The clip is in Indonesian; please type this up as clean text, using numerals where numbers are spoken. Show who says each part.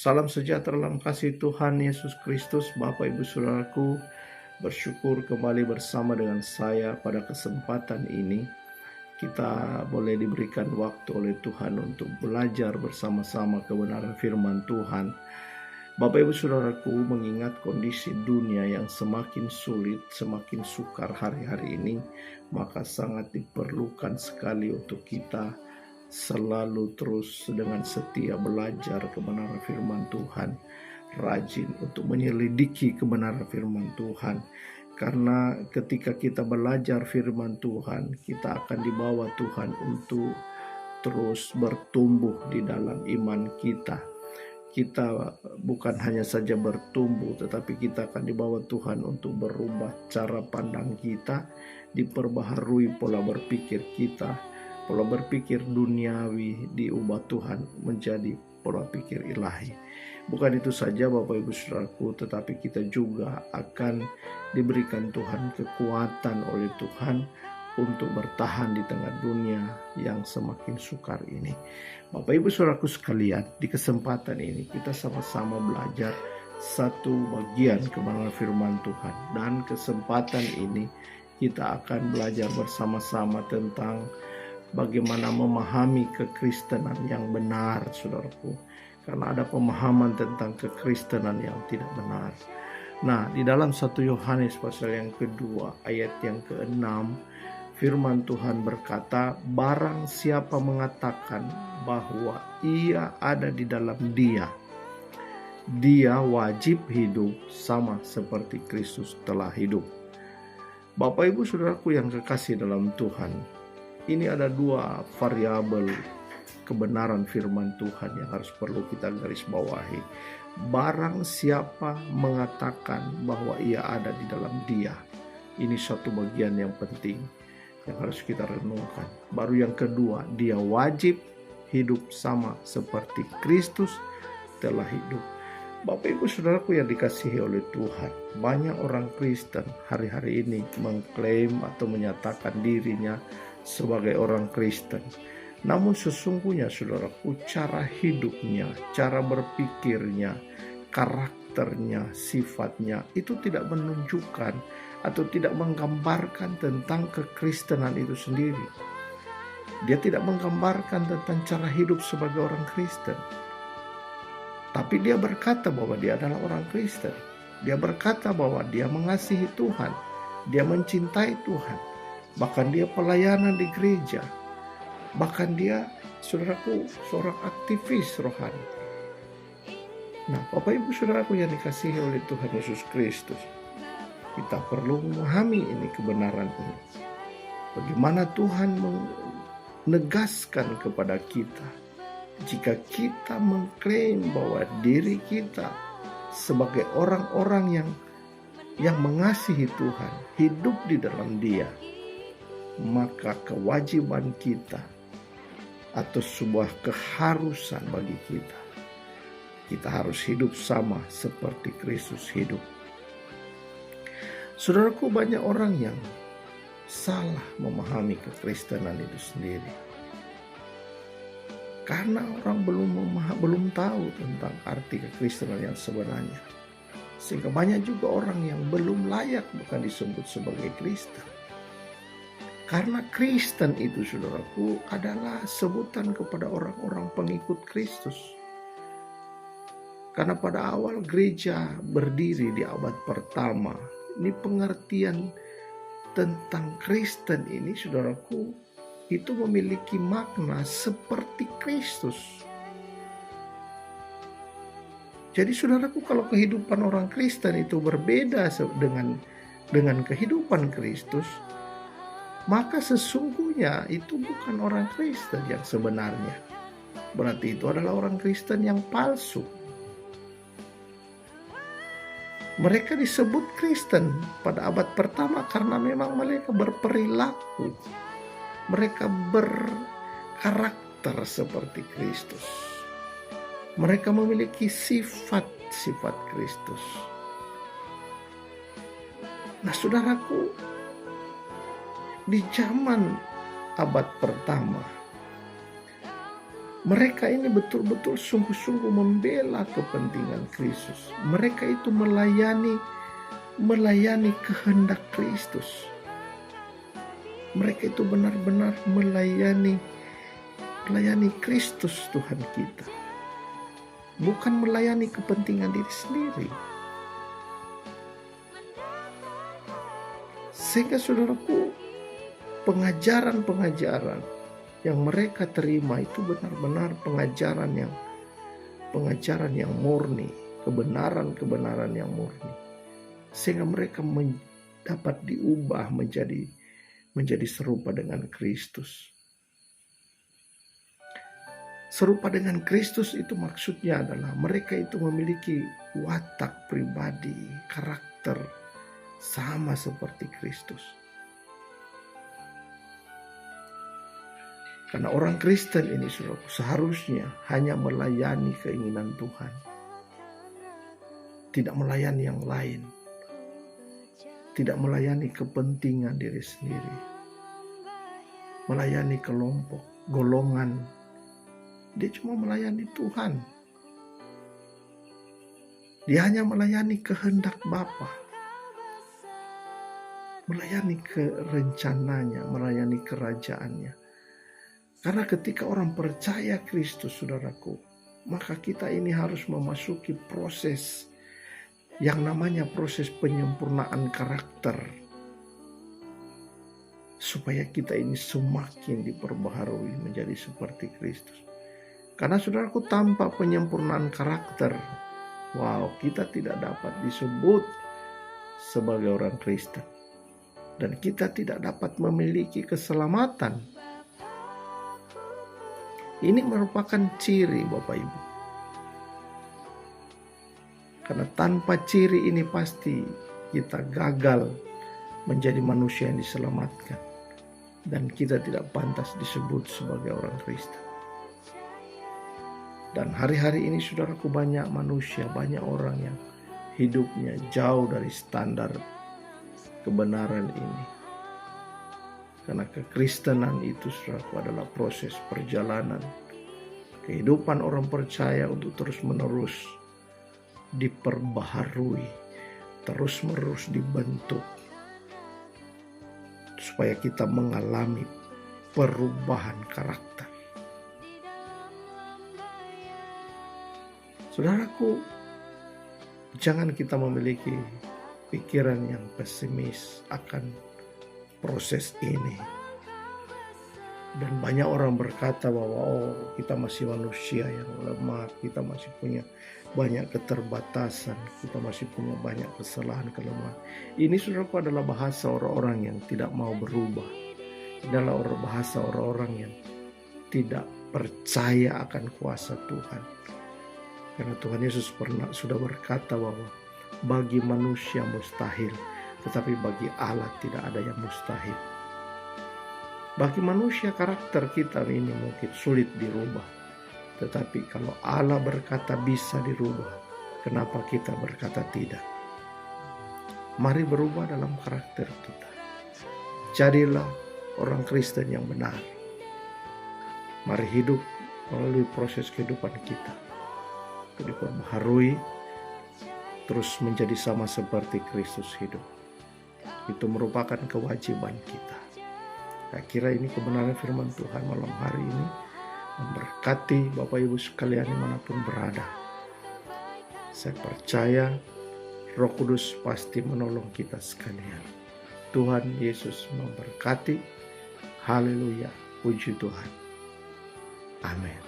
Speaker 1: Salam sejahtera dalam kasih Tuhan Yesus Kristus. Bapak Ibu Saudaraku, bersyukur kembali bersama dengan saya pada kesempatan ini. Kita boleh diberikan waktu oleh Tuhan untuk belajar bersama-sama kebenaran firman Tuhan. Bapak Ibu Saudaraku, mengingat kondisi dunia yang semakin sulit, semakin sukar hari-hari ini, maka sangat diperlukan sekali untuk kita selalu terus dengan setia belajar kebenaran firman Tuhan, rajin untuk menyelidiki kebenaran firman Tuhan. Karena ketika kita belajar firman Tuhan, kita akan dibawa Tuhan untuk terus bertumbuh di dalam iman kita. Kita bukan hanya saja bertumbuh, tetapi kita akan dibawa Tuhan untuk berubah cara pandang kita, diperbaharui pola berpikir kita. Pola berpikir duniawi diubah Tuhan menjadi pola pikir ilahi. Bukan itu saja Bapak Ibu Saudaraku, tetapi kita juga akan diberikan Tuhan kekuatan oleh Tuhan untuk bertahan di tengah dunia yang semakin sukar ini. Bapak Ibu Saudaraku sekalian, di kesempatan ini kita sama-sama belajar satu bagian kebenaran firman Tuhan. Dan kesempatan ini kita akan belajar bersama-sama tentang bagaimana memahami kekristenan yang benar, saudaraku. Karena ada pemahaman tentang kekristenan yang tidak benar. Nah, di dalam 1 Yohanes pasal yang kedua, ayat yang ke-6, firman Tuhan berkata, barang siapa mengatakan bahwa ia ada di dalam dia wajib hidup sama seperti Kristus telah hidup. Bapak Ibu Saudaraku yang kekasih dalam Tuhan, ini ada dua variabel kebenaran firman Tuhan yang harus perlu kita garis bawahi. Barang siapa mengatakan bahwa ia ada di dalam dia. Ini satu bagian yang penting yang harus kita renungkan. Baru yang kedua, dia wajib hidup sama seperti Kristus telah hidup. Bapak Ibu Saudaraku yang dikasihi oleh Tuhan, banyak orang Kristen hari-hari ini mengklaim atau menyatakan dirinya sebagai orang Kristen. Namun sesungguhnya saudaraku, cara hidupnya, cara berpikirnya, karakternya, sifatnya itu tidak menunjukkan atau tidak menggambarkan tentang kekristenan itu sendiri. Dia tidak menggambarkan tentang cara hidup sebagai orang Kristen. Tapi dia berkata bahwa dia adalah orang Kristen. Dia berkata bahwa dia mengasihi Tuhan, dia mencintai Tuhan. Bahkan dia pelayanan di gereja. Bahkan dia, saudaraku, seorang aktivis rohani. Nah, Bapak Ibu Saudaraku yang dikasihi oleh Tuhan Yesus Kristus, kita perlu memahami ini kebenaran ini. Bagaimana Tuhan menegaskan kepada kita, jika kita mengklaim bahwa diri kita sebagai orang-orang yang mengasihi Tuhan, hidup di dalam Dia, maka kewajiban kita atau sebuah keharusan bagi kita harus hidup sama seperti Kristus hidup. Saudaraku, banyak orang yang salah memahami kekristenan itu sendiri. Karena orang belum tahu tentang arti kekristenan yang sebenarnya. Sehingga banyak juga orang yang belum layak bukan disebut sebagai Kristen. Karena Kristen itu, saudaraku, adalah sebutan kepada orang-orang pengikut Kristus. Karena pada awal gereja berdiri di abad pertama, ini pengertian tentang Kristen ini, saudaraku, itu memiliki makna seperti Kristus. Jadi saudaraku, kalau kehidupan orang Kristen itu berbeda dengan kehidupan Kristus, maka sesungguhnya itu bukan orang Kristen yang sebenarnya. Berarti itu adalah orang Kristen yang palsu. Mereka disebut Kristen pada abad pertama karena memang mereka berperilaku, mereka berkarakter seperti Kristus. Mereka memiliki sifat-sifat Kristus. Nah, saudaraku, di zaman abad pertama, Mereka ini betul-betul sungguh-sungguh membela kepentingan Kristus. Mereka itu melayani kehendak Kristus. Mereka itu benar-benar melayani Kristus Tuhan kita. Bukan melayani kepentingan diri sendiri. Sehingga saudaraku, pengajaran yang mereka terima itu benar-benar pengajaran yang murni, kebenaran yang murni. Sehingga mereka dapat diubah menjadi serupa dengan Kristus. Serupa dengan Kristus itu maksudnya adalah mereka itu memiliki watak pribadi, karakter sama seperti Kristus. Karena orang Kristen ini seharusnya hanya melayani keinginan Tuhan. Tidak melayani yang lain. Tidak melayani kepentingan diri sendiri. Melayani kelompok, golongan. Dia cuma melayani Tuhan. Dia hanya melayani kehendak Bapa. Melayani rencananya, melayani kerajaannya. Karena ketika orang percaya Kristus, saudaraku, maka kita ini harus memasuki proses yang namanya proses penyempurnaan karakter. Supaya kita ini semakin diperbaharui menjadi seperti Kristus. Karena saudaraku, tanpa penyempurnaan karakter, kita tidak dapat disebut sebagai orang Kristen. Dan kita tidak dapat memiliki keselamatan. Ini merupakan ciri Bapak Ibu. Karena tanpa ciri ini pasti kita gagal menjadi manusia yang diselamatkan. Dan kita tidak pantas disebut sebagai orang Kristen. Dan hari-hari ini saudaraku, banyak manusia, banyak orang yang hidupnya jauh dari standar kebenaran ini. Karena kekristenan itu saudaraku adalah proses perjalanan kehidupan orang percaya untuk terus-menerus diperbaharui, terus-menerus dibentuk, supaya kita mengalami perubahan karakter. Saudaraku, jangan kita memiliki pikiran yang pesimis akan proses ini. Dan banyak orang berkata bahwa kita masih manusia yang lemah, kita masih punya banyak keterbatasan, kita masih punya banyak kesalahan, kelemahan. Ini saudaraku adalah bahasa orang-orang yang tidak mau berubah. Ini adalah bahasa orang-orang yang tidak percaya akan kuasa Tuhan. Karena Tuhan Yesus sudah berkata bahwa bagi manusia mustahil, tetapi bagi Allah tidak ada yang mustahil. Bagi manusia karakter kita ini mungkin sulit dirubah. Tetapi kalau Allah berkata bisa dirubah, kenapa kita berkata tidak? Mari berubah dalam karakter kita. Jadilah orang Kristen yang benar. Mari hidup melalui proses kehidupan kita. Diperbaharui, terus menjadi sama seperti Kristus hidup. Itu merupakan kewajiban kita. Saya kira ini kebenaran firman Tuhan malam hari ini memberkati Bapak Ibu sekalian dimanapun berada. Saya percaya Roh Kudus pasti menolong kita sekalian. Tuhan Yesus memberkati. Haleluya, puji Tuhan. Amin.